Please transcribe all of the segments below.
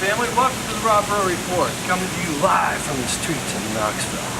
family. Welcome to the RobRoy Report, coming to you live from the streets of Knoxville.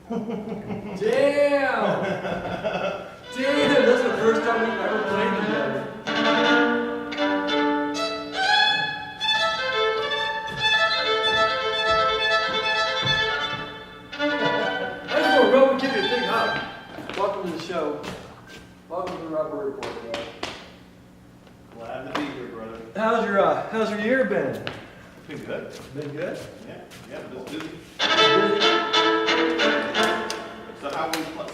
Damn! Damn, that's the first time we've ever played together. I just want Rob to give you a big hug. Welcome to the show. Welcome to the RobRoy Report, man. Glad to be here, brother. How's your year been? It's been good. Been good? Yeah, just busy.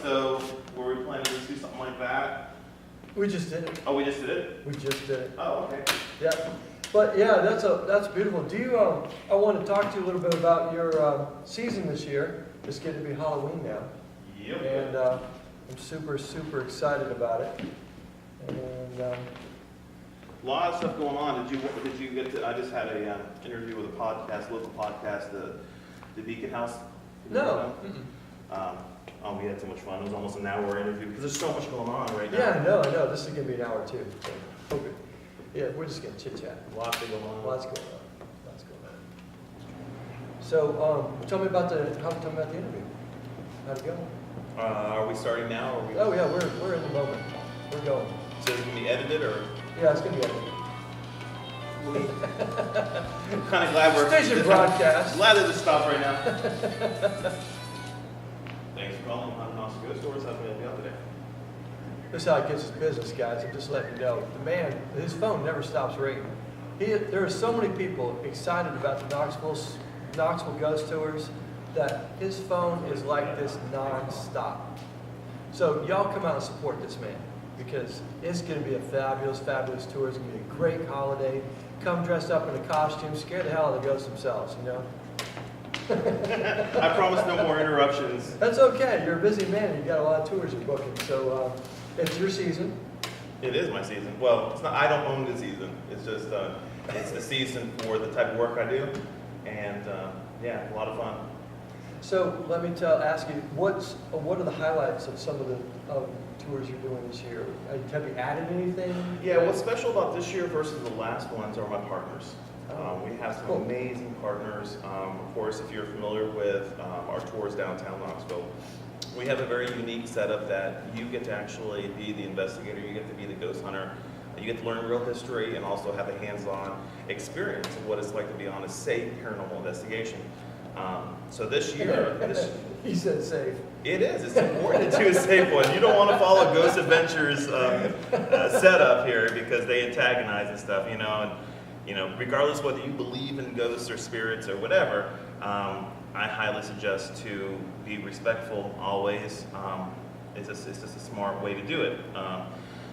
So were we planning to do something like that? We just did it. Oh, we just did it? We just did it. Oh, okay. Yeah, but yeah, that's beautiful. Do you? I want to talk to you a little bit about your season this year. It's getting to be Halloween now, Yep. and I'm super excited about it. And A lot of stuff going on. Did you get to? I just had a interview with a local podcast, the Beacon House. no, We had so much fun. It was almost an hour interview because there's so much going on right now. yeah, I know. This is gonna be an hour too. So, okay. Yeah, we're just gonna chit chat. Lots going on. Lots going on. So, tell me about the interview. How'd it go? Are we starting now? Or are we... Oh yeah, we're in the moment. We're going. So it's gonna be edited, or? Yeah, it's gonna be edited. I'm kind of glad we're Station broadcast. Glad that it stopped right now. Thanks for calling Knoxville Ghost Stories. How can I help you out today? This is how he gets his business, guys. I'm just letting you know. The man, his phone never stops ringing. There are so many people excited about the Knoxville Ghost Tours that his phone is like this non-stop. So y'all come out and support this man because it's going to be a fabulous tour. It's going to be a great holiday. Come dressed up in a costume, scare the hell out of the ghosts themselves, you know? I promise no more interruptions. That's okay. You're a busy man. You've got a lot of tours you're booking. So it's your season. It is my season. Well, it's not. I don't own the season. It's just it's the season for the type of work I do, and yeah, a lot of fun. So let me ask you, what are the highlights of some of the tours you're doing this year? Have you added anything? Yeah, what's special about this year versus the last ones are my partners. We have some Cool. amazing partners. Of course, if you're familiar with our tours downtown Knoxville, we have a very unique setup that you get to actually be the investigator, you get to be the ghost hunter, you get to learn real history and also have a hands-on experience of what it's like to be on a safe paranormal investigation. So this year, He said safe. it is. It's important to do a safe one. You don't want to follow Ghost Adventures setup here because they antagonize and stuff, you know. And, you know, regardless whether you believe in ghosts or spirits or whatever, I highly suggest to be respectful always, It's just a smart way to do it.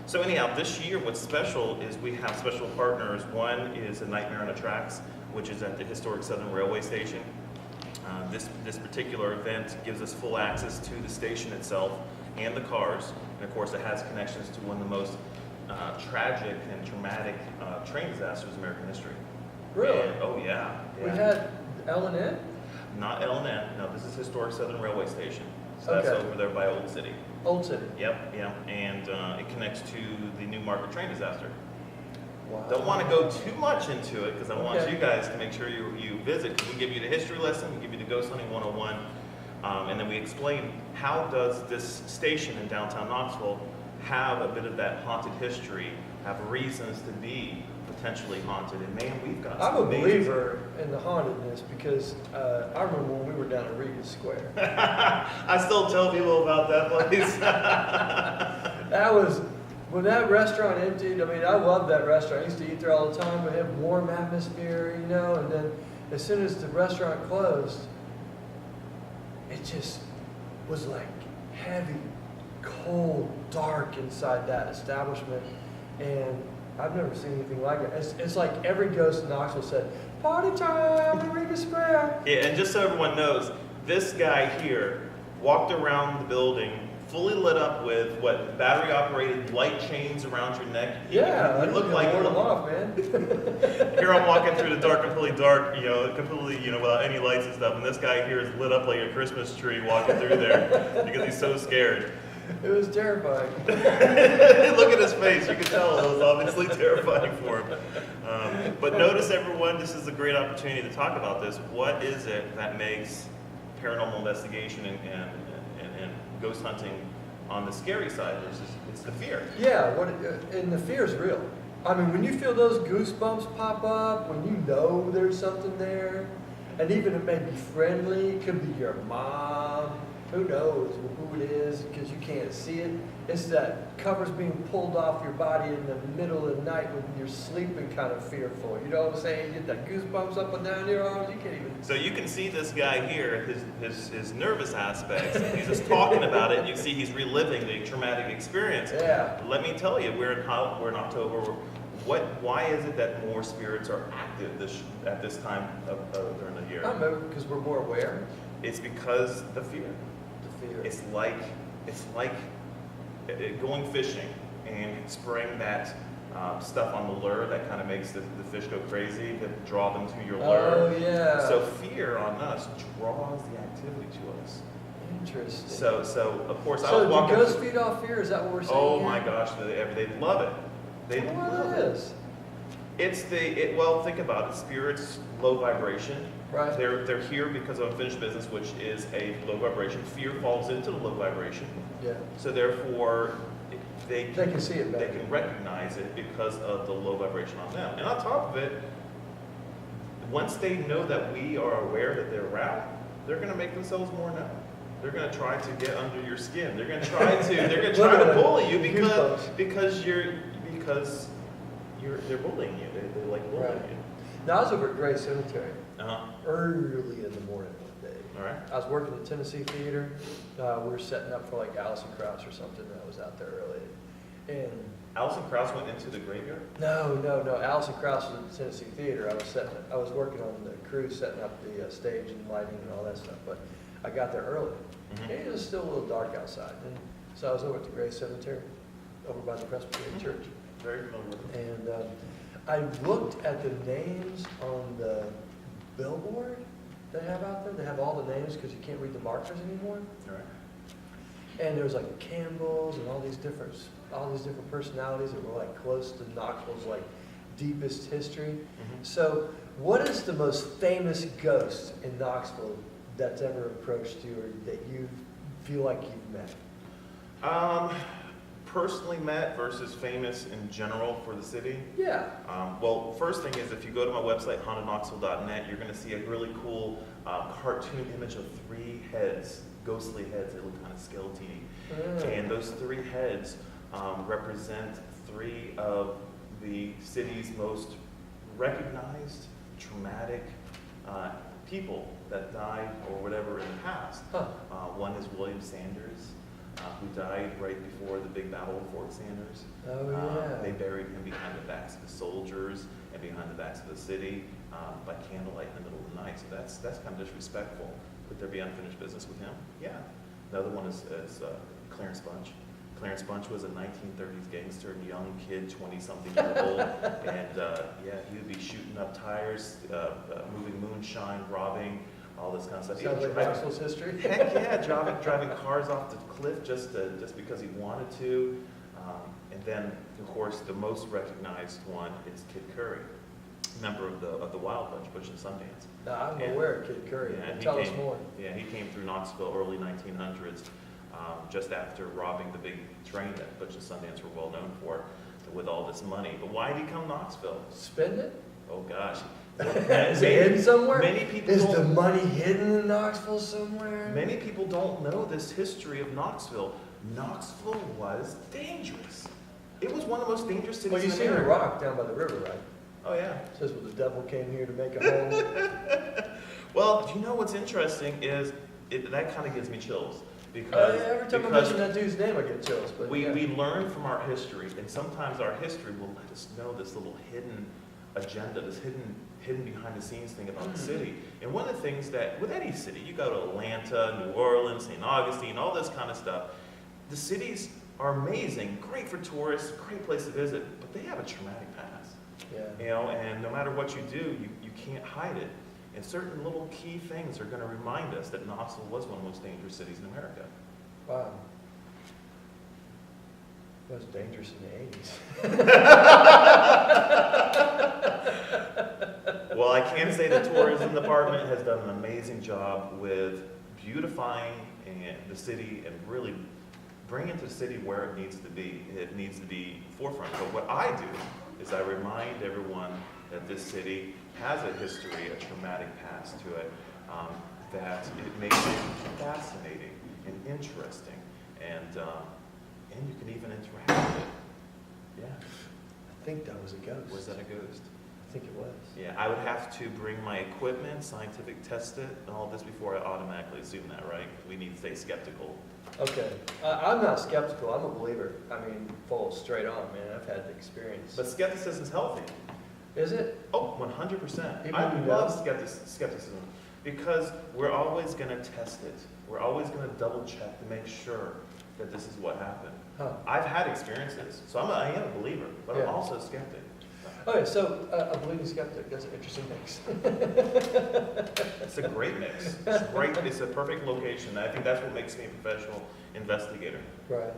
So anyhow, this year what's special is we have special partners. One is A Nightmare on the Tracks, which is at the historic Southern Railway Station. This particular event gives us full access to the station itself and the cars, and of course it has connections to one of the most tragic and traumatic train disasters in American history. Really? And, oh yeah. We had L&N? Not L&N, no, this is historic Southern Railway Station. So that's Okay. over there by Old City. Old City. Yep, yeah, and it connects to the Newmarket train disaster. Wow. Don't want to go too much into it because I want Okay. you guys to make sure you visit. We give you the history lesson, we give you the ghost hunting 101, and then we explain how does this station in downtown Knoxville have a bit of that haunted history, have reasons to be potentially haunted, and man, we've got some I'm a amazing- believer in the hauntedness because I remember when we were down at Regis Square. I still tell people about that place. That was, when that restaurant emptied, I mean, I loved that restaurant. I used to eat there all the time. We had warm atmosphere, you know, and then as soon as the restaurant closed, it just was like heavy, cold, dark inside that establishment. And I've never seen anything like it. It's like every ghost in Knoxville said, "Party time at Regis Square." Yeah, and just so everyone knows, this guy here walked around the building fully lit up with what, battery-operated light chains around your neck. Yeah, you look like them off, man. here I'm walking through the dark, completely dark, completely, without any lights and stuff, and this guy here is lit up like a Christmas tree walking through there because he's so scared. It was terrifying. Look at his face. You can tell it was obviously terrifying for him. But notice, everyone, this is a great opportunity to talk about this. What is it that makes paranormal investigation and ghost hunting on the scary side versus it's the fear? Yeah, and the fear is real. I mean, when you feel those goosebumps pop up, when you know there's something there, and even it may be friendly, it could be your mom, who knows who it is because you can't see it. It's that covers being pulled off your body in the middle of the night when you're sleeping, kind of fearful. You know what I'm saying? You get that goosebumps up and down your arms. You can't even. So you can see this guy here, his nervous aspects. He's just talking about it. You see he's reliving the traumatic experience. Yeah. Let me tell you, we're in October. Why is it that more spirits are active at this time during the year? I don't know, because we're more aware. It's because the fear. The fear. It's like going fishing and spraying that stuff on the lure that kind of makes the fish go crazy to draw them to your lure. Oh yeah. So fear on us draws the activity to us. Interesting. So of course I So was do walking. ghosts feed off fear? Is that what we're saying? Oh here? my gosh, they love it. They I wonder love what it. it is. Well, think about it. Spirits, low vibration. Right. They're here because of unfinished business, which is a low vibration. Fear falls into the low vibration. Yeah. So therefore, they They can see it better. They can recognize it because of the low vibration on them. And on top of it, once they know that we are aware that they're around, they're going to make themselves more known. They're going to try to get under your skin. They're going to try to bully you because they're bullying you. They like bullying Right. you. Now, I was over at Gray Cemetery Uh-huh. early in the morning one day. All right. I was working at the Tennessee Theater. We were setting up for like Alison Krauss or something. And I was out there early. And Alison Krauss went into the graveyard? no. Alison Krauss was at the Tennessee Theater. I was working on the crew setting up the stage and lighting and all that stuff. But I got there early. Mhm. And it was still a little dark outside. And so I was over at the Gray Cemetery, over by the Presbyterian Church. Very familiar with it. And I looked at the names on the billboard they have out there. They have all the names because you can't read the markers anymore. All right. And there was like Campbell's and all these different personalities that were like close to Knoxville's like deepest history. Mhm. So, what is the most famous ghost in Knoxville that's ever approached you or that you feel like you've met? Personally met versus famous in general for the city. Yeah. Well, first thing is if you go to my website, hauntedknoxville.net, you're going to see a really cool cartoon image of 3 heads, ghostly heads. They look kind of skeleton-y. And those 3 heads represent 3 of the city's most recognized, traumatic people that died or whatever in the past. Huh. One is William Sanders, who died right before the big battle of Fort Sanders. Oh, yeah. They buried him behind the backs of the soldiers and behind the backs of the city by candlelight in the middle of the night. So that's kind of disrespectful. Could there be unfinished business with him? Yeah. Another one is Clarence Bunch. Clarence Bunch was a 1930s gangster, young kid, 20-something year old, and yeah, he would be shooting up tires, moving moonshine, robbing, all this kind of stuff. Sounds like Knoxville's history. Heck yeah, driving cars off the cliff just because he wanted to. And then, of course, the most recognized one is Kid Curry, member of the Wild Bunch, Butch and Sundance. No, I'm aware of Kid Curry. Yeah, Tell us more. Yeah, he came through Knoxville early 1900s, just after robbing the big train that Butch and Sundance were well known for, with all this money. But why did he come to Knoxville? Spend it? Oh gosh. Is it hidden somewhere? Many people Is the money hidden in Knoxville somewhere? Many people don't know this history of Knoxville. Knoxville was dangerous. It was one of the most dangerous cities Well, you in see the America. rock down by the river, right? Oh yeah. It says, well, the devil came here to make a home. Well, you know what's interesting is that kind of gives me chills. Because, every time I mention that dude's name, I get chills. But we yeah. learn from our history, and sometimes our history will let us know this little hidden agenda, this hidden behind the scenes thing about the city. And one of the things that, with any city, you go to Atlanta, New Orleans, St. Augustine, all this kind of stuff, the cities are amazing, great for tourists, great place to visit, but they have a traumatic past. Yeah. You know, and no matter what you do, you can't hide it. And certain little key things are going to remind us that Knoxville was one of the most dangerous cities in America. Wow. It was dangerous in the 80s. Well, I can say the tourism department has done an amazing job with beautifying the city and really bringing the city where it needs to be. It needs to be forefront. But what I do is I remind everyone that this city has a history, a traumatic past to it, that it makes it fascinating and interesting, and you can even interact with it. Yeah. I think that was a ghost. Was that a ghost? I think it was. Yeah, I would have to bring my equipment, scientific test it, and all this before I automatically assume that, right? We need to stay skeptical. Okay. I'm not skeptical. I'm a believer. I mean, full straight on, man. I've had the experience. But skepticism is healthy. Is it? Oh, 100%. Even I you love know? skepticism because we're always going to test it. We're always going to double check to make sure that this is what happened. Huh. I've had experiences, so I am a believer, but Yeah. I'm also a skeptic. Okay, so a believing skeptic, that's an interesting mix. It's a great mix. It's great. It's a perfect location. I think that's what makes me a professional investigator. Right.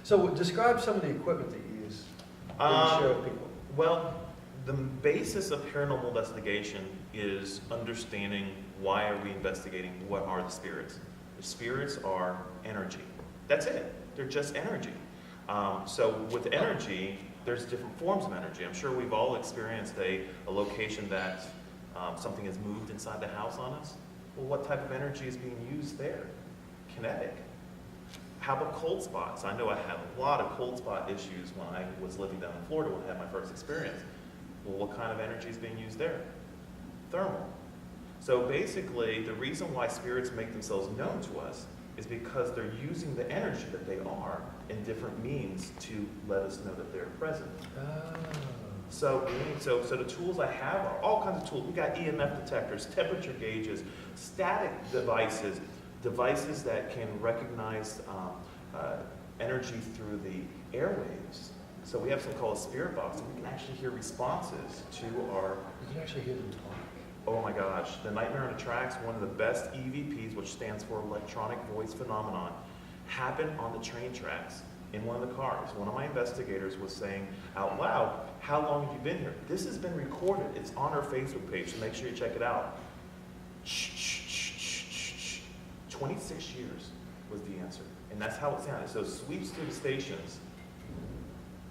So describe some of the equipment that you use when you show people. Well, the basis of paranormal investigation is understanding why are we investigating, what are the spirits. The spirits are energy. That's it. They're just energy. So with energy, there's different forms of energy. I'm sure we've all experienced a location that something has moved inside the house on us. Well, what type of energy is being used there? Kinetic. How about cold spots? I know I had a lot of cold spot issues when I was living down in Florida when I had my first experience. Well, what kind of energy is being used there? Thermal. So basically, the reason why spirits make themselves known to us is because they're using the energy that they are in different means to let us know that they're present. Oh. So the tools I have are all kinds of tools. We got EMF detectors, temperature gauges, static devices, devices that can recognize energy through the airwaves. So we have something called a spirit box, and we can actually hear responses to our. You can actually hear them talk. Oh my gosh, the Nightmare on the Tracks, one of the best EVPs, which stands for Electronic Voice Phenomenon, happened on the train tracks in one of the cars. One of my investigators was saying out loud, how long have you been here? This has been recorded. It's on our Facebook page, so make sure you check it out. Shh, shh, shh, shh, shh. 26 years was the answer. And that's how it sounded. So it sweeps through the stations,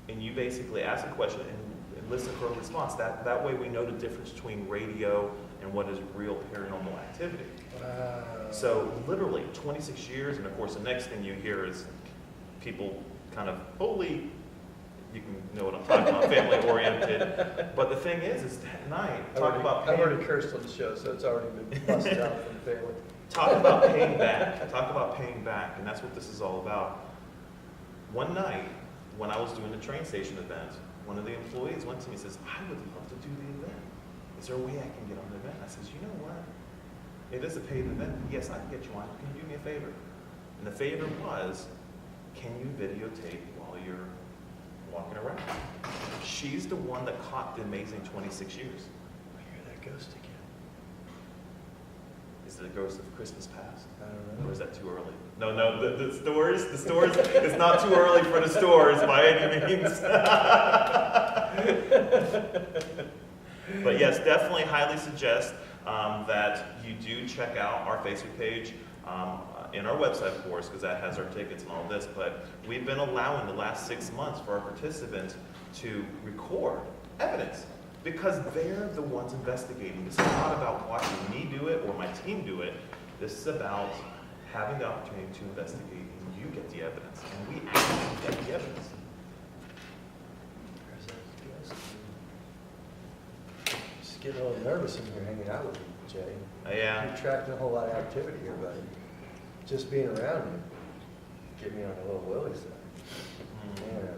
and you basically ask a question and listen for a response. That way we know the difference between radio and what is real paranormal activity. Wow. So literally 26 years, and of course the next thing you hear is people kind of, holy, you can know what I'm talking about, family oriented. But the thing is that night, I've already cursed on the show, so it's already been busted out from the family. Talk about paying back. Talk about paying back, and that's what this is all about. One night, when I was doing the train station event, one of the employees went to me and says, I would love to do the event. Is there a way I can get on the event? I says, you know what? It is a paid event. Yes, I can get you on. Can you do me a favor? And the favor was, can you videotape while you're walking around? She's the one that caught the amazing 26 years. I hear that ghost again. Is it a ghost of Christmas past? I don't know. Or is that too early? No, the stores, it's not too early for the stores by any means. But yes, definitely highly suggest that you do check out our Facebook page and our website, of course, because that has our tickets and all this. But we've been allowing the last 6 months for our participants to record evidence because they're the ones investigating. This is not about watching me do it or my team do it. This is about having the opportunity to investigate, and you get the evidence, and we actually get the evidence. There's that ghost. Just getting a little nervous in here hanging out with you, Jay. Yeah. You're attracting a whole lot of activity here, buddy. Just being around you, get me on a little willy side. Yeah.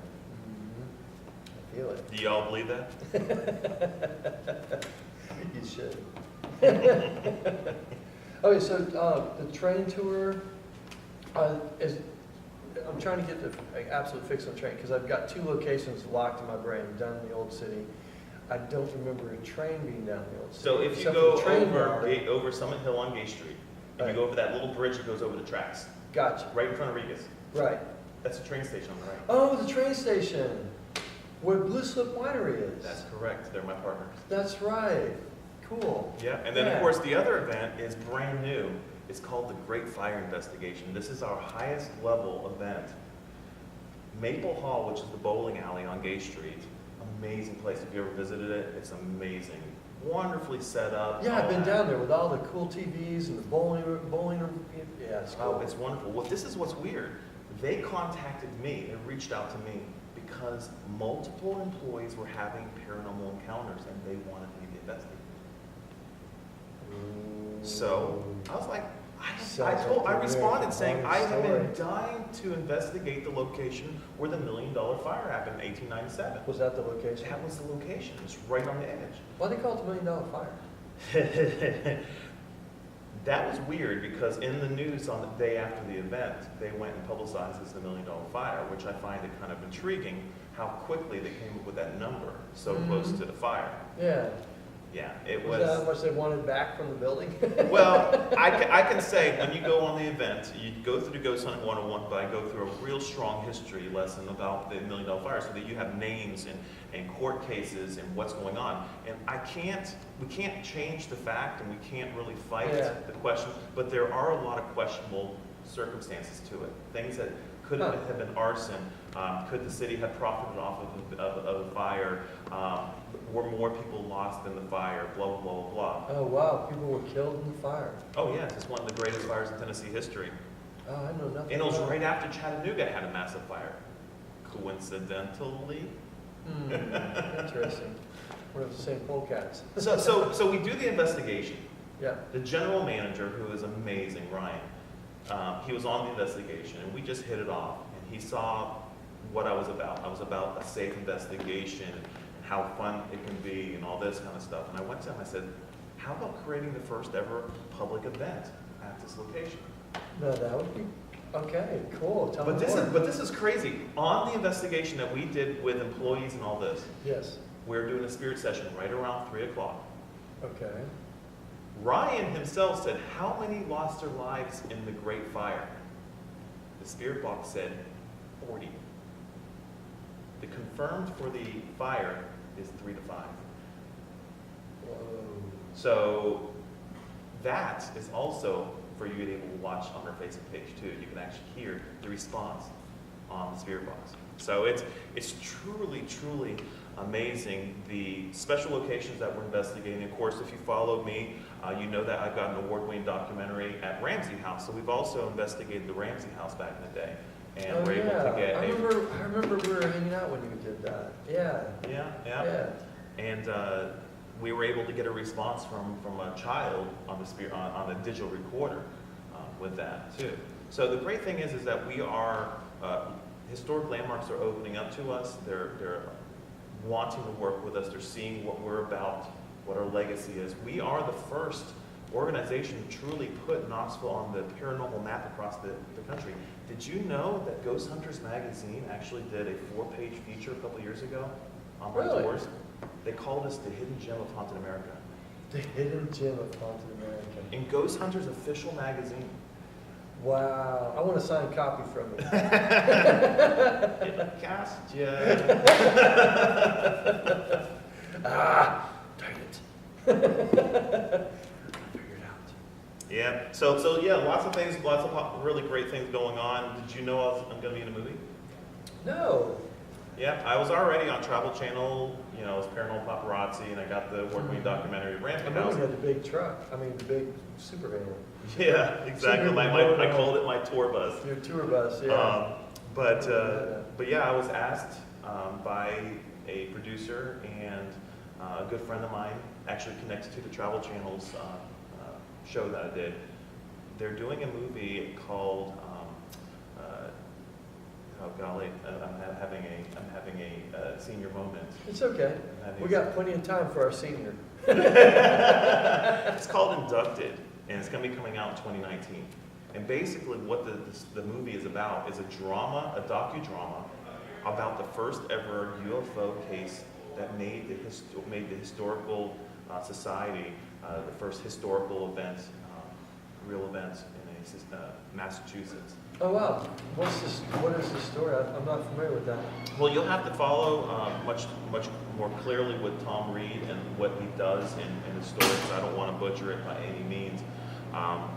I feel it. Do y'all believe that? You should. Okay, so the train tour is. I'm trying to get the absolute fix on train because I've got 2 locations locked in my brain. Down in the old city, I don't remember a train being down in the old city. So if you Except go for the train over Summit Hill on Gay Street, and you go over that little bridge that goes over the tracks, Gotcha. right in front of Regas, Right. that's a train station on the right. Oh, the train station where Blue Slip Winery is. That's correct. They're my partners. That's right. Cool. Yeah, and then Yeah. of course the other event is brand new. It's called the Great Fire Investigation. This is our highest level event. Maple Hall, which is the bowling alley on Gay Street, amazing place. If you ever visited it, it's amazing. Wonderfully set up. Yeah, I've all been that. down there with all the cool TVs and the bowling room. Yeah, it's cool. Oh, it's wonderful. Well, this is what's weird. They contacted me and reached out to me because multiple employees were having paranormal encounters and they wanted me to investigate. So I was like, I responded saying, I have been dying to investigate the location where the $1 million fire happened in 1897. Was that the location? That was the location. It's right on the edge. Why do they call it the $1 million fire? That was weird because in the news on the day after the event, they went and publicized as the $1 million fire, which I find it kind of intriguing how quickly they came up with that number so close to the fire. Yeah. Yeah, it Was was. that how much they wanted back from the building? Well, I can say when you go on the event, you go through the Ghost Hunting 101, but I go through a real strong history lesson about the $1 million fire so that you have names and court cases and what's going on. And we can't change the fact and we can't really fight the question, but there are a lot of questionable circumstances to it. Things that could have been arson. Could the city have profited off of the fire? Were more people lost in the fire? Blah, blah, blah, blah. Oh, wow. People were killed in the fire. Oh, yes. It's one of the greatest fires in Tennessee history. Oh, I know nothing. And it was about right after Chattanooga had a massive fire. Coincidentally? Interesting. We're the same polecats. So we do the investigation. Yeah. The general manager, who is amazing, Ryan, he was on the investigation, and we just hit it off. And he saw what I was about. I was about a safe investigation, and how fun it can be, and all this kind of stuff. And I went to him, I said, how about creating the first ever public event at this location? No, that would be, okay, cool. Tell But me more. this is crazy. On the investigation that we did with employees and all this, Yes. we're doing a spirit session right around 3 o'clock. Okay. Ryan himself said, how many lost their lives in the Great Fire? The spirit box said 40. The confirmed for the fire is 3 to 5. Whoa. So that is also for you to be able to watch on our Facebook page too. You can actually hear the response on the spirit box. So it's truly, truly amazing the special locations that we're investigating. Of course, if you follow me, you know that I've got an award-winning documentary at Ramsey House. So we've also investigated the Ramsey House back in the day. And we're able to get I remember we were hanging out when you did that. Yeah. Yeah. And we were able to get a response from a child on the digital recorder with that too. So the great thing is that we are historic landmarks are opening up to us. They're wanting to work with us. They're seeing what we're about, what our legacy is. We are the first organization to truly put Knoxville on the paranormal map across the country. Did you know that Ghost Hunters magazine actually did a 4-page feature a couple years ago on my tours? They called us the hidden gem of Haunted America. The hidden gem of Haunted America. In Ghost Hunters official magazine. Wow. I want a signed copy from you. It'll cast ya. Ah, dang it. Figure it out. Yeah. So yeah, lots of things, lots of really great things going on. Did you know I'm going to be in a movie? No. Yeah, I was already on Travel Channel. You know, it was Paranormal Paparazzi, and I got the award-winning documentary Rampant I House. know you had the big truck. I mean, the big super van. Yeah, exactly. I called it my tour bus. Your tour bus, yeah. But yeah, I was asked by a producer and a good friend of mine, actually connected to the Travel Channel's show that I did. They're doing a movie called oh golly, I'm having a senior moment. It's okay. We got plenty of time for our senior. It's called Inducted, and it's going to be coming out in 2019. And basically what the movie is about is a docudrama about the first ever UFO case that made the historical society the first historical event, real event in Massachusetts. Oh wow. What is the story? I'm not familiar with that. Well, you'll have to follow much more clearly with Tom Reed and what he does in the story, because I don't want to butcher it by any means.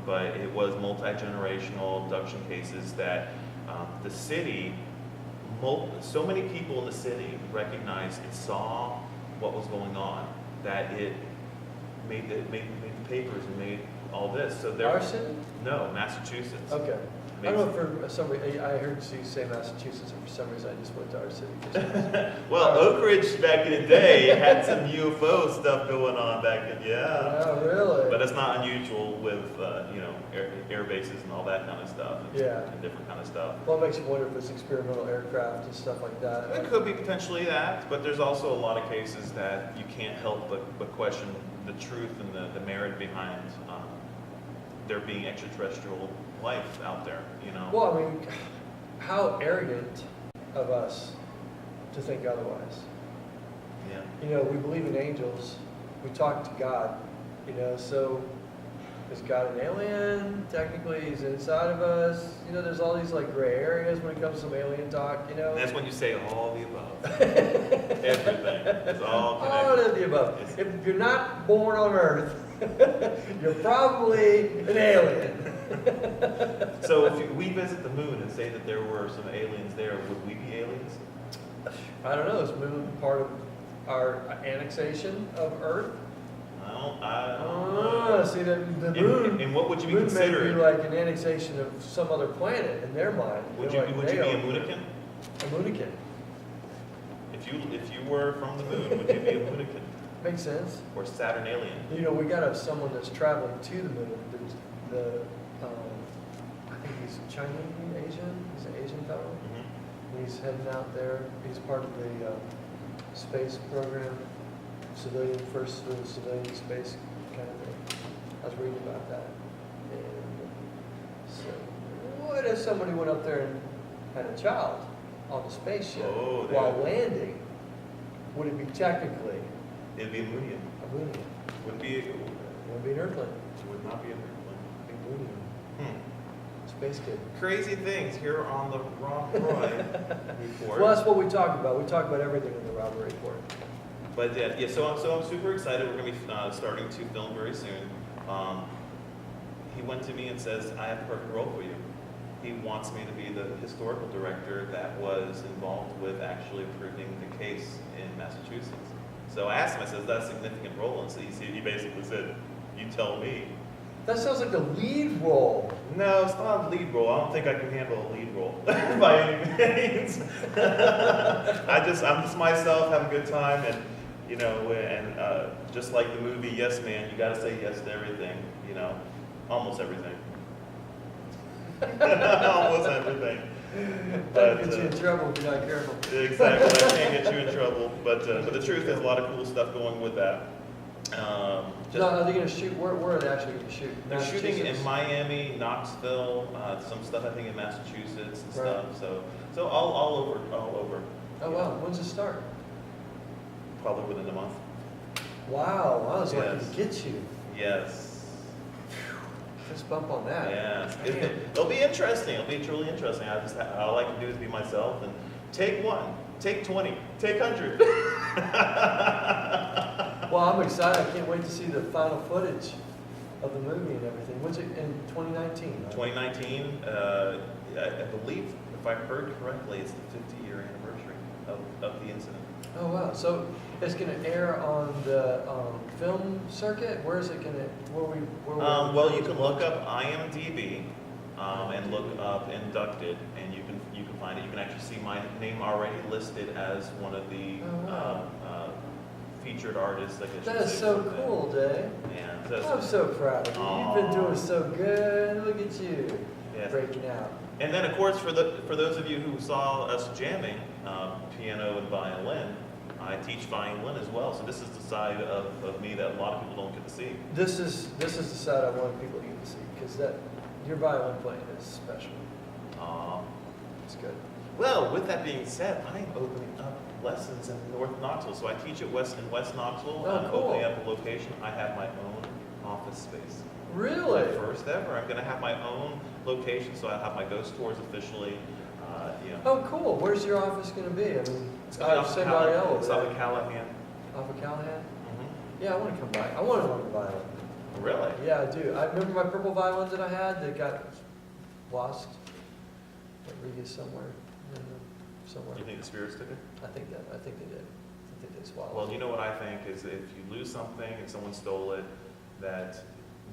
But it was multi-generational abduction cases that the city, so many people in the city recognized and saw what was going on, that it made the papers and made all this. So Our city? No, Massachusetts. Okay. I don't know, for some reason, I heard you say Massachusetts, and for some reason I just went to our city. Well, Oak Ridge back in the day had some UFO stuff going on back then, yeah. Oh, really? But it's not unusual with, air bases and all that kind of stuff. And different kind of stuff. Well, it makes you wonder if it's experimental aircraft and stuff like that. It could be potentially that, but there's also a lot of cases that you can't help but question the truth and the merit behind there being extraterrestrial life out there, Well, I mean, how arrogant of us to think otherwise. Yeah. We believe in angels. We talk to God, so is God an alien? Technically, he's inside of us. There's all these gray areas when it comes to some alien talk, And that's when you say all the above. Everything. It's all connected. All of the above. If you're not born on Earth, you're probably an alien. So if we visit the moon and say that there were some aliens there, would we be aliens? I don't know. Is moon part of our annexation of Earth? I don't know. See, the moon. And what would you be moon considered? May be like an annexation of some other planet in their mind. Would you be a Moonican? A Moonican. If you were from the moon, would you be a Moonican? Makes sense. Or Saturn alien? We got someone that's traveling to the moon. I think he's Chinese, Asian. He's an Asian fellow. Mm-hmm. He's heading out there. He's part of the space program, first civilian space kind of thing. I was reading about that. And so, what if somebody went up there and had a child on the spaceship while landing? Would it be technically? It'd be a Moonian. A Moonian. Would be an Earthling. It would not be an Earthling. A Moonian. Space kid. Crazy things here on the RobRoy report. Well, that's what we talk about. We talk about everything in the RobRoy report. But yeah, so I'm super excited. We're going to be starting to film very soon. He went to me and says, I have the perfect role for you. He wants me to be the historical director that was involved with actually proving the case in Massachusetts. So I asked him, I said, that's a significant role. And so he basically said, you tell me. That sounds like a lead role. No, it's not a lead role. I don't think I can handle a lead role by any means. I'm just myself, have a good time, and just like the movie Yes Man, you got to say yes to everything. Almost everything. Almost everything. That'll get you in trouble if you're not careful. Exactly, that can get you in trouble. But the truth is, a lot of cool stuff going with that. No, are they going to shoot? Where are they actually going to shoot? They're shooting in Miami, Knoxville, some stuff I think in Massachusetts and stuff. So all over. Oh wow, when's it start? Probably within a month. Wow, I was lucky to get you. Yes. Fist bump on that. Yes. It'll be interesting. It'll be truly interesting. All I can do is be myself and take 1, take 20, take 100. Well, I'm excited. I can't wait to see the final footage of the movie and everything. When's it in 2019? Right? 2019, I believe, if I heard correctly, it's the 50-year anniversary of the incident. Oh wow! So it's going to air on the film circuit. Where is it going to? Well, you can look up IMDb and look up inducted, and you can find it. You can actually see my name already listed as one of the featured artists. That is so cool, Jay. Yeah, I'm so proud of you. You've been doing so good. Look at you, breaking out. And then, of course, for those of you who saw us jamming piano and violin, I teach violin as well. So this is the side of me that a lot of people don't get to see. This is the side I want people to get to see, because your violin playing is special. It's good. Well, with that being said, I'm opening up lessons in North Knoxville. So I teach at West Knoxville. Oh, I'm cool. opening up a location. I have my own office space. Really? First ever. I'm going to have my own location, so I have my ghost tours officially. Oh, cool. Where's your office going to be? I mean, It's going to be St. Mariel. It's off of Callahan. Off of Callahan? Mm-hmm. Yeah, I want to come back. I want to learn the violin. Really? Yeah, I do. I remember my purple violins that I had that got lost at Riga somewhere. You think the spirits took it? I think they did. I think they swallowed. Well, you know what I think is if you lose something and someone stole it, that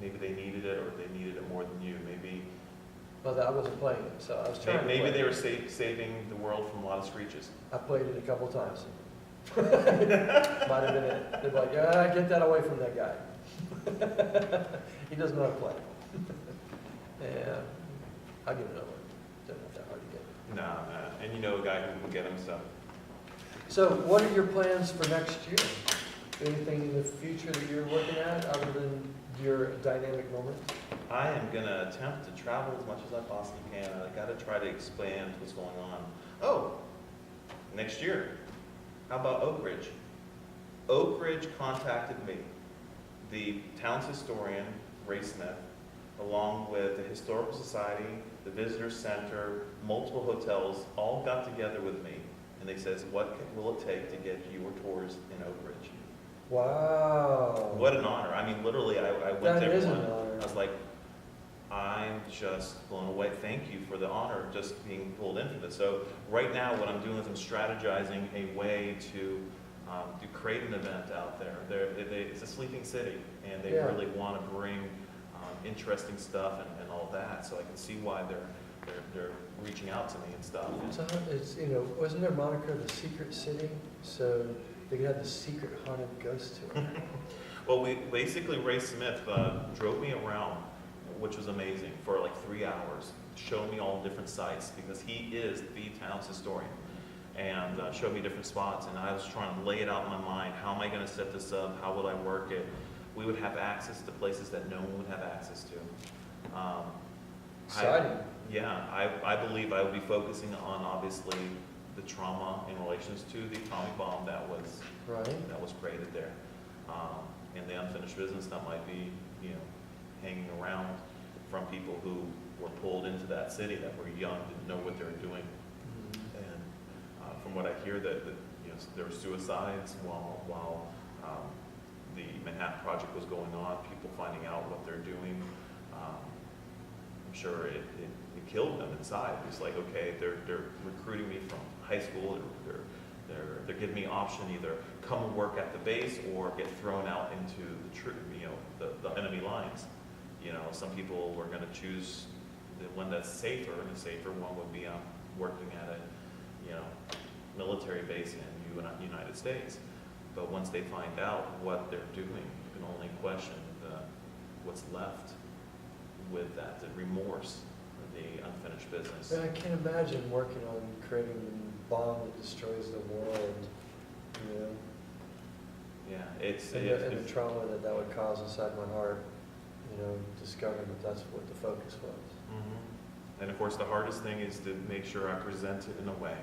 maybe they needed it or they needed it more than you. Maybe. Well, I wasn't playing it, so I was trying. Maybe they were saving the world from a lot of screeches. I played it a couple times. Might have been it. They're like, get that away from that guy. He doesn't know how to play. Yeah, I'll give it another one. It's not that hard to get. Nah. And you know a guy who can get him stuff. So what are your plans for next year? Anything in the future that you're looking at other than your dynamic moment? I am going to attempt to travel as much as I possibly can. I got to try to expand what's going on. Oh, next year. How about Oak Ridge? Oak Ridge contacted me. The town's historian, Ray Smith, along with the Historical Society, the Visitor Center, multiple hotels, all got together with me. And they said, what will it take to get your tours in Oak Ridge? Wow. What an honor. I mean, literally, I went that to is everyone. An honor. I was like, I'm just blown away. Thank you for the honor of just being pulled into this. So right now, what I'm doing is I'm strategizing a way to create an event out there. It's a sleeping city, and they really want to bring interesting stuff and all that. So I can see why they're reaching out to me and stuff. So it's, wasn't their moniker the Secret City? So they could have the secret haunted ghost tour. Well, basically Ray Smith drove me around, which was amazing, for like 3 hours, showed me all different sites because he is the town's historian, and showed me different spots. And I was trying to lay it out in my mind. How am I going to set this up? How will I work it? We would have access to places that no one would have access to. Exciting. I believe I will be focusing on obviously the trauma in relations to the atomic bomb that was created there, and the unfinished business that might be hanging around from people who were pulled into that city that were young, didn't know what they were doing, and from what I hear that there were suicides while the Manhattan Project was going on, people finding out what they're doing. I'm sure it killed them inside. It's like, okay, they're recruiting me from high school. They're giving me option either come and work at the base or get thrown out into the enemy lines. Some people were going to choose the one that's safer, and the safer one would be working at a military base in the United States. But once they find out what they're doing, you can only question what's left with that, the remorse the unfinished business. And I can't imagine working on creating a bomb that destroys the world, you know? Yeah, it's And the trauma that would cause inside my heart, you know, discovering that that's what the focus was. Mm-hmm. And of course, the hardest thing is to make sure I present it in a way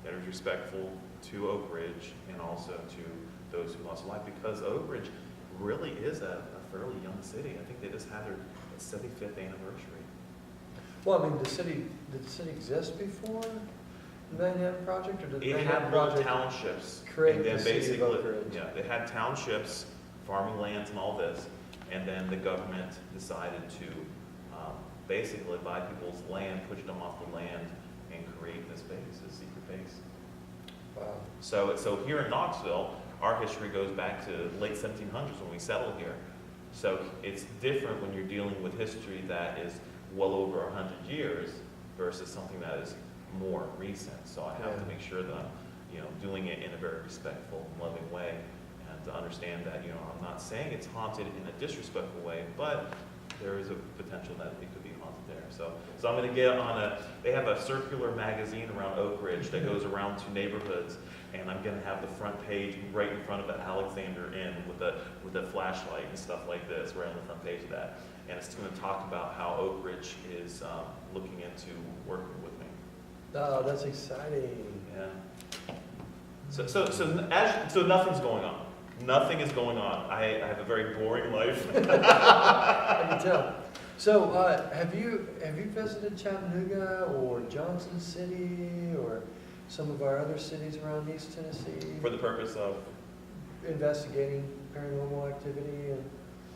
that is respectful to Oak Ridge and also to those who lost life, because Oak Ridge really is a fairly young city. I think they just had their 75th anniversary. Well, I mean, did the city exist before the Manhattan Project, or did the It Manhattan had little Project townships. create and then the city of Oak basically, Ridge? yeah, they had townships, farming lands and all this, and then the government decided to basically buy people's land, push them off the land, and create this base, this secret base. Wow. So here in Knoxville, our history goes back to late 1700s when we settled here. So it's different when you're dealing with history that is well over 100 years versus something that is more recent. So I have to make sure that I'm, doing it in a very respectful, loving way, and to understand that, I'm not saying it's haunted in a disrespectful way, but there is a potential that it could be haunted there. So I'm going to get on they have a circular magazine around Oak Ridge that goes around to neighborhoods, and I'm going to have the front page right in front of the Alexander Inn with a flashlight and stuff like this, right on the front page of that. And it's going to talk about how Oak Ridge is looking into working with me. Oh, that's exciting. Yeah. So nothing's going on. Nothing is going on. I have a very boring life. I can tell. So, have you visited Chattanooga or Johnson City or some of our other cities around East Tennessee? For the purpose of? Investigating paranormal activity,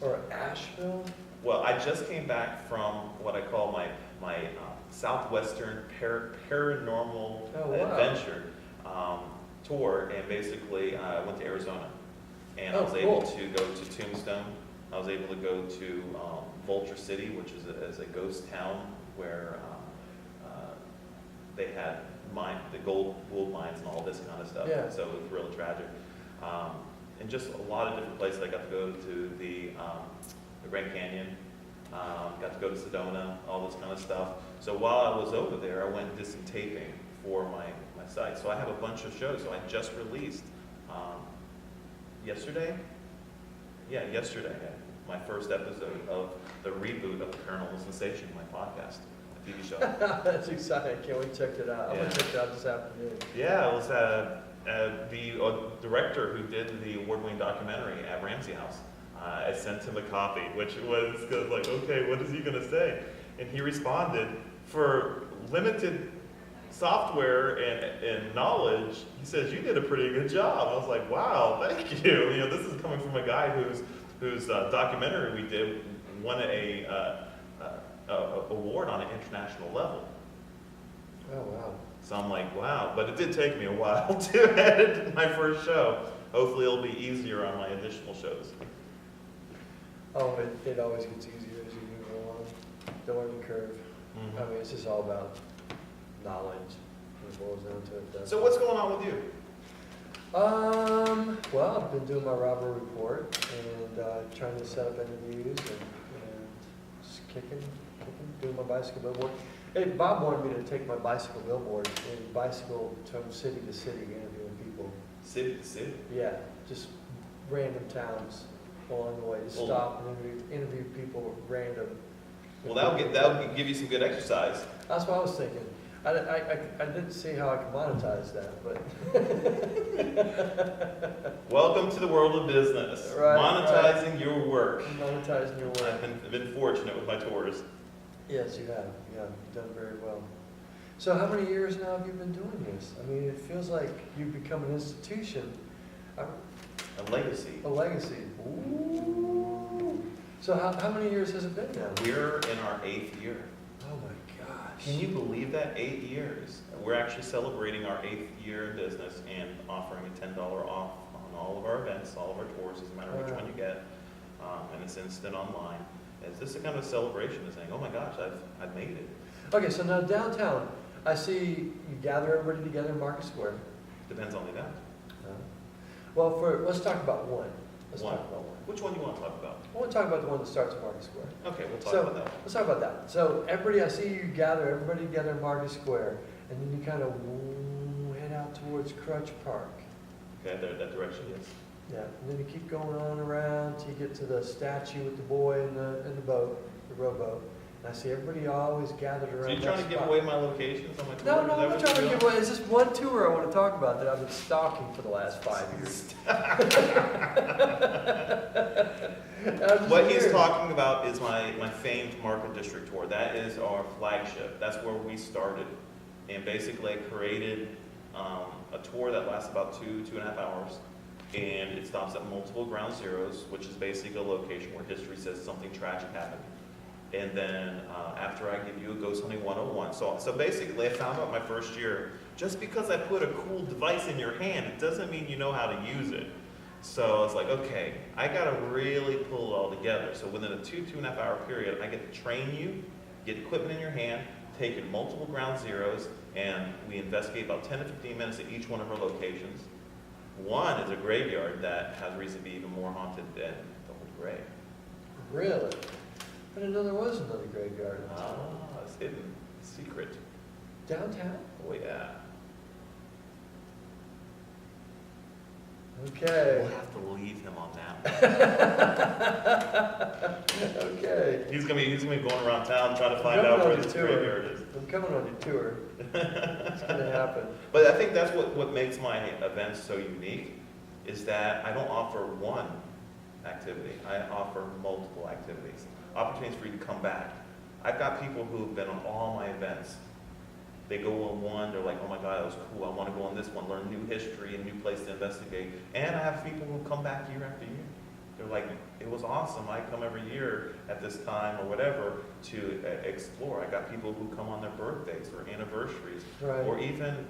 or Asheville? Well, I just came back from what I call my Southwestern paranormal adventure tour, and basically I went to Arizona, and I was able to go to Tombstone. I was able to go to Vulture City, which is a ghost town where they had the gold mines and all this kind of stuff. Yeah. So it was really tragic. And just a lot of different places. I got to go to the Grand Canyon, got to go to Sedona, all this kind of stuff. So while I was over there, I went and did some taping for my site. So I have a bunch of shows. So I just released yesterday, my first episode of the reboot of Paranormal Sensation, my podcast, a TV show. That's exciting. I can't wait to check it out. I'm going to check it out this afternoon. Yeah, it was the director who did the award-winning documentary at Ramsey House. I sent him a copy, which was like, okay, what is he going to say? And he responded, for limited software and knowledge, he says, you did a pretty good job. I was like, wow, thank you. This is coming from a guy whose documentary we did won a award on an international level. Oh, wow. So I'm like, wow. But it did take me a while to edit my first show. Hopefully it'll be easier on my additional shows. Oh, it always gets easier as you move along. The learning curve. Mm-hmm. I mean, it's just all about knowledge. It boils down to it. So what's going on with you? Well, I've been doing my RobRoyReport and trying to set up interviews and just kicking, doing my bicycle billboard. Hey, Bob wanted me to take my bicycle billboard and bicycle from city to city interviewing people. City to city? Yeah, just random towns along the way. Just stop and interview people random. Well, that'll give you some good exercise. That's what I was thinking. I didn't see how I could monetize that, but. Welcome to the world of business. Right, monetizing your work. Monetizing your work. I've been fortunate with my tours. Yes, you have. Yeah, you've done very well. So how many years now have you been doing this? I mean, it feels like you've become an institution. A legacy. A legacy. Ooh. So how many years has it been now? We're in our 8th year. Oh my gosh. Can you believe that? 8 years. We're actually celebrating our 8th year in business and offering a $10 off on all of our events, all of our tours, doesn't matter which one you get. And it's instant online. It's just a kind of a celebration of saying, oh my gosh, I've made it. Okay, so now downtown, I see you gather everybody together in Market Square. Depends on the event. Well, let's talk about one. Let's One. talk about one. Which one do you want to talk about? I want to talk about the one that starts at Market Square. Okay, we'll talk So, about that one. let's talk about that. So everybody, I see you gather, everybody together in Market Square, and then you kind of head out towards Crutch Park. Okay, that direction, yes. Yeah, and then you keep going on around till you get to the statue with the boy in the boat, the rowboat. And I see everybody always gathered around. So you're that trying to give spot. away my locations on my tour? No, Is no, that I'm not what trying to you're give doing? away. It's just one tour I want to talk about that I've been stalking for the last 5 years. What he's talking about is my famed Market District tour. That is our flagship. That's where we started. And basically I created a tour that lasts about 2.5 hours. And it stops at multiple ground zeros, which is basically a location where history says something tragic happened. And then after I give you a ghost hunting 101. So basically I found out my first year, just because I put a cool device in your hand, it doesn't mean you know how to use it. So I was like, okay, I gotta really pull it all together. So within a 2.5 hour period, I get to train you, get equipment in your hand, take you to multiple ground zeros, and we investigate about 10 to 15 minutes at each one of our locations. One is a graveyard that has reason to be even more haunted than the Holy Grave. Really? I didn't know there was another graveyard in town. Ah, it's hidden, secret. Downtown? Oh yeah. Okay. We'll have to leave him on that one. Okay. He's gonna be going around town trying to find Coming out on where your this tour. graveyard is. I'm coming on your tour. It's gonna happen. But I think that's what makes my events so unique, is that I don't offer one activity. I offer multiple activities. Opportunities for you to come back. I've got people who have been on all my events. They go on one, they're like, oh my God, that was cool. I want to go on this one, learn new history, a new place to investigate. And I have people who come back year after year. They're like, it was awesome. I come every year at this time or whatever to explore. I got people who come on their birthdays or anniversaries, Right. or even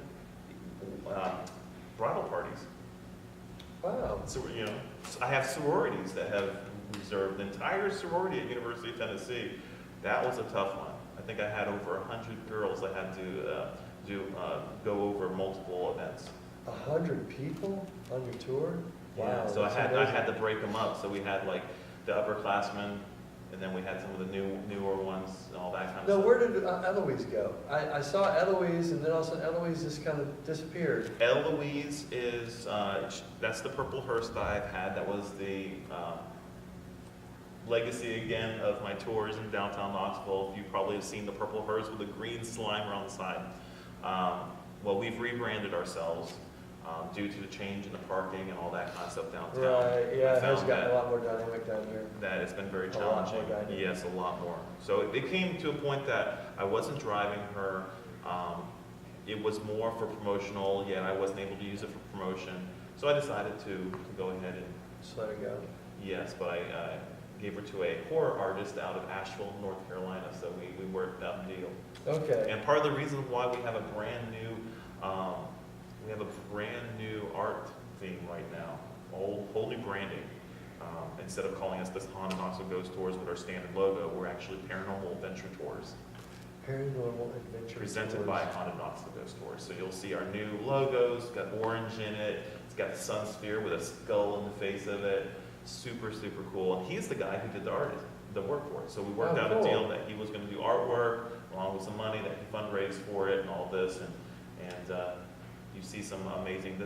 bridal parties. Wow. So, you know, I have sororities that have reserved the entire sorority at University of Tennessee. That was a tough one. I think I had over 100 girls that had to go over multiple events. 100 people on your tour? Wow. Yeah, so I that's had amazing. to break them up. So we had like the upperclassmen, and then we had some of the newer ones and all that kind of No, stuff. where did Eloise go? I saw Eloise, and then all of a sudden Eloise just kind of disappeared. Eloise is, that's the purple hearse that I've had. That was the legacy again of my tours in downtown Knoxville. You probably have seen the purple hearse with the green slime around the side. Well, we've rebranded ourselves due to the change in the parking and all that kind of stuff downtown. Right, yeah, I it has found gotten that- a lot more dynamic down here. that it's been very A lot challenging. more dynamic. Yes, a lot more. So it came to a point that I wasn't driving her. It was more for promotional, yet I wasn't able to use it for promotion. So I decided to go ahead and, Just let her go. yes, but I gave her to a horror artist out of Asheville, North Carolina. So we worked out a deal. Okay. And part of the reason why we have a brand new art theme right now, whole new branding. Instead of calling us this Haunted Knoxville Ghost Tours with our standard logo, we're actually Paranormal Adventure Tours, Paranormal Adventure presented Tours. by Haunted Knoxville Ghost Tours. So you'll see our new logos, it's got orange in it, it's got the sun sphere with a skull in the face of it. Super, super cool. And he's the guy who did the work for it. So we worked Oh, out cool. a deal that he was going to do artwork along with some money that he fundraised for it and all this. And you see some amazing,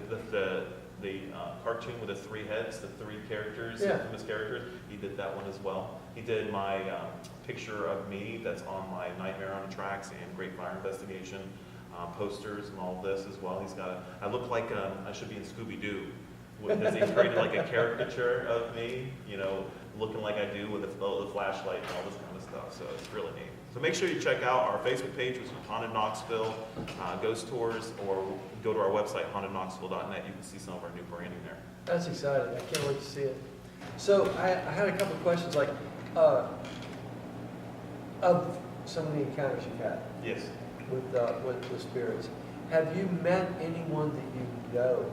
the cartoon with the 3 heads, the 3 characters, Yeah. infamous characters, he did that one as well. He did my picture of me that's on my Nightmare on the Tracks and Great Fire Investigation posters and all this as well. He's got I look like I should be in Scooby-Doo, because he created like a caricature of me, you know, looking like I do with the flashlight and all this kind of stuff. So it's really neat. So make sure you check out our Facebook page, which is Haunted Knoxville Ghost Tours, or go to our website, hauntedknoxville.net. You can see some of our new branding there. That's exciting. I can't wait to see it. So I had a couple of questions, like, of some of the encounters you've had Yes. with spirits. Have you met anyone that you know?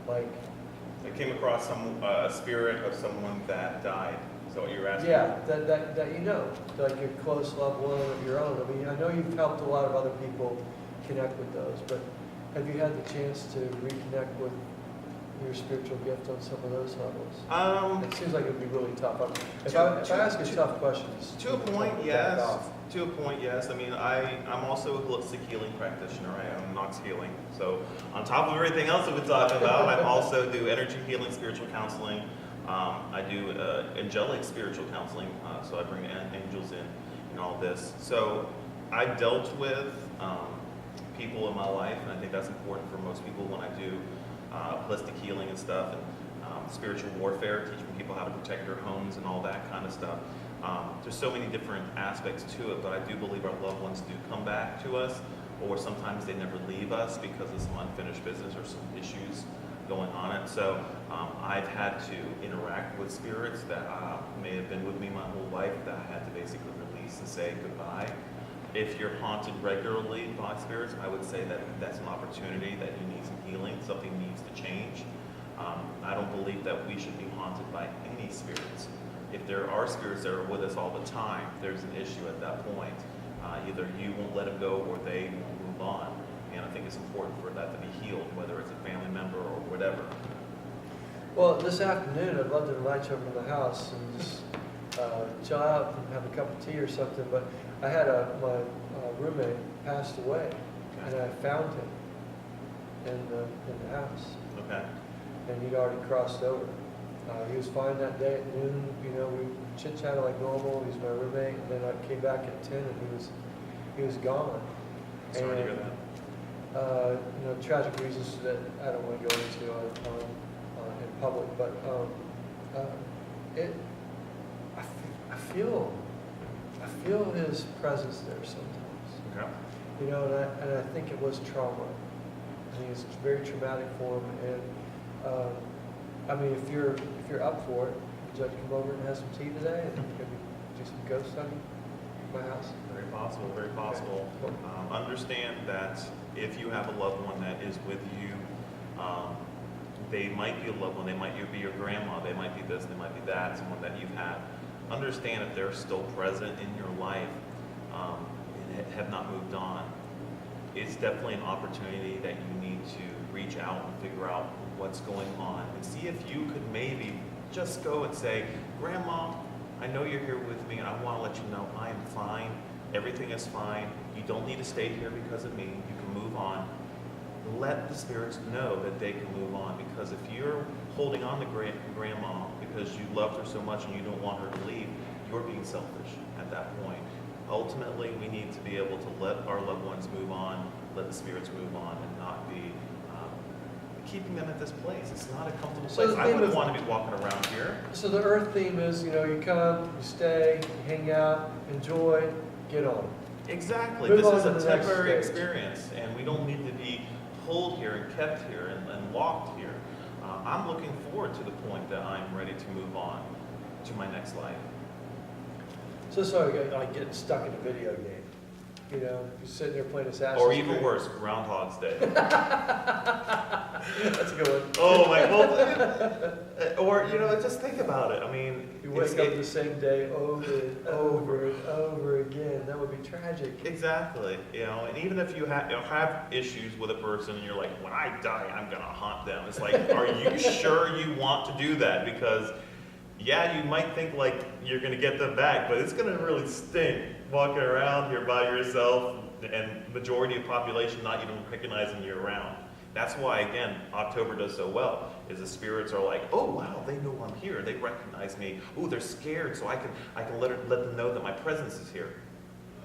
Like, I came across a spirit of someone that died. Is that what you were asking? yeah, that you know, like your close loved one of your own. I mean, I know you've helped a lot of other people connect with those, but have you had the chance to reconnect with your spiritual gift on some of those levels? It seems like it would be really tough. If I ask you tough questions, to a point, yes. To a point, yes. I mean, I'm also a holistic healing practitioner. I am Knox Healing. So on top of everything else that we've been talking about, I also do energy healing, spiritual counseling. I do angelic spiritual counseling. So I bring angels in all this. So I dealt with people in my life, and I think that's important for most people when I do holistic healing and stuff, and spiritual warfare, teaching people how to protect their homes and all that kind of stuff. There's so many different aspects to it, but I do believe our loved ones do come back to us, or sometimes they never leave us because of some unfinished business or some issues going on it. So I've had to interact with spirits that may have been with me my whole life that I had to basically release and say goodbye. If you're haunted regularly by spirits, I would say that that's an opportunity that you need some healing, something needs to change. I don't believe that we should be haunted by any spirits. If there are spirits that are with us all the time, there's an issue at that point. Either you won't let them go or they won't move on. And I think it's important for that to be healed, whether it's a family member or whatever. Well, this afternoon, I'd love to invite you over to the house and just chill out and have a cup of tea or something. But I had my roommate passed away, and I found him in the house. Okay. And he'd already crossed over. He was fine that day at noon. You know, we chit-chatted like normal. He was my roommate. And then I came back at 10, and he was gone. Sorry to hear that. You know, tragic reasons that I don't want to go into in public, but I feel his presence there sometimes. Okay. You know, and I think it was trauma. I think it's very traumatic for him. And I mean, if you're up for it, would you like to come over and have some tea today and maybe do some ghost hunting at my house? Very possible, very possible. Okay. Understand that if you have a loved one that is with you, they might be a loved one, they might be your grandma, they might be this, they might be that, someone that you've had. Understand if they're still present in your life and have not moved on, it's definitely an opportunity that you need to reach out and figure out what's going on and see if you could maybe just go and say, Grandma, I know you're here with me and I want to let you know I am fine. Everything is fine. You don't need to stay here because of me. You can move on. Let the spirits know that they can move on, because if you're holding on to Grandma because you loved her so much and you don't want her to leave, you're being selfish at that point. Ultimately, we need to be able to let our loved ones move on, let the spirits move on, and not be keeping them at this place. It's not a comfortable place. I wouldn't want to be walking around here. So the earth theme is, you know, you come, you stay, you hang out, enjoy, get on. Exactly. Move This on is to a the next temporary stage. experience, and we don't need to be pulled here and kept here and locked here. I'm looking forward to the point that I'm ready to move on to my next life. So sorry, like getting stuck in a video game. You know, you're sitting there playing Assassin's Or Creed. even worse, Groundhog's Day. That's a good one. Oh my, well, or, you know, just think about it. I mean, You wake up the same day over and over and over again. That would be tragic. Exactly. You know, and even if you have issues with a person and you're like, when I die, I'm going to haunt them. It's like, are you sure you want to do that? Because, yeah, you might think like you're going to get them back, but it's going to really stink walking around here by yourself and majority of population not even recognizing you around. That's why, again, October does so well, is the spirits are like, oh, wow, they know I'm here. They recognize me. Oh, they're scared, so I can let them know that my presence is here.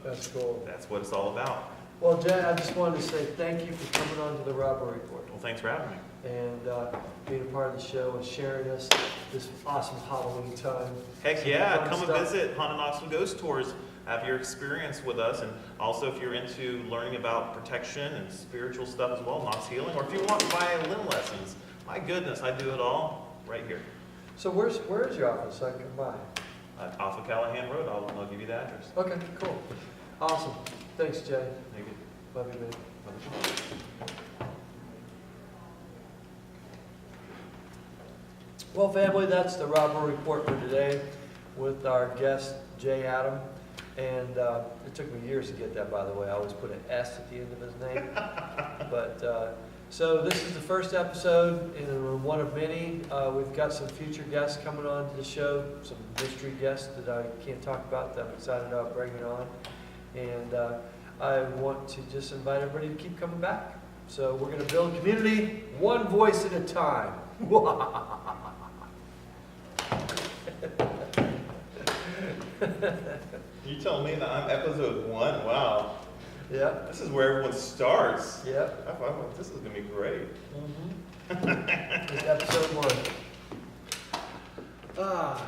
That's cool. That's what it's all about. Well, Jay, I just wanted to say thank you for coming on to the RobRoy Report Well, thanks for having me. and being a part of the show and sharing us this awesome Halloween time. Heck yeah, Fun come stuff. and visit Haunted Knoxville Ghost Tours. Have your experience with us, and also if you're into learning about protection and spiritual stuff as well, Knox Healing, or if you want violin lessons, my goodness, I do it all right here. So where's your office? So I can come by. Off of Callahan Road, I'll give you the address. Okay, cool. Awesome. Thanks, Jay. Thank you. Love you, man. Well, family, that's the RobRoy Report for today with our guest, Jay Adam. And it took me years to get that, by the way. I always put an S at the end of his name. But So this is the first episode in one of many. We've got some future guests coming on to the show, some mystery guests that I can't talk about that I'm excited about bringing on. And I want to just invite everybody to keep coming back. So we're going to build community one voice at a time. You telling me that I'm episode 1? Wow. Yeah. This is where everyone starts. Yeah. This is going to be great. It's episode 1.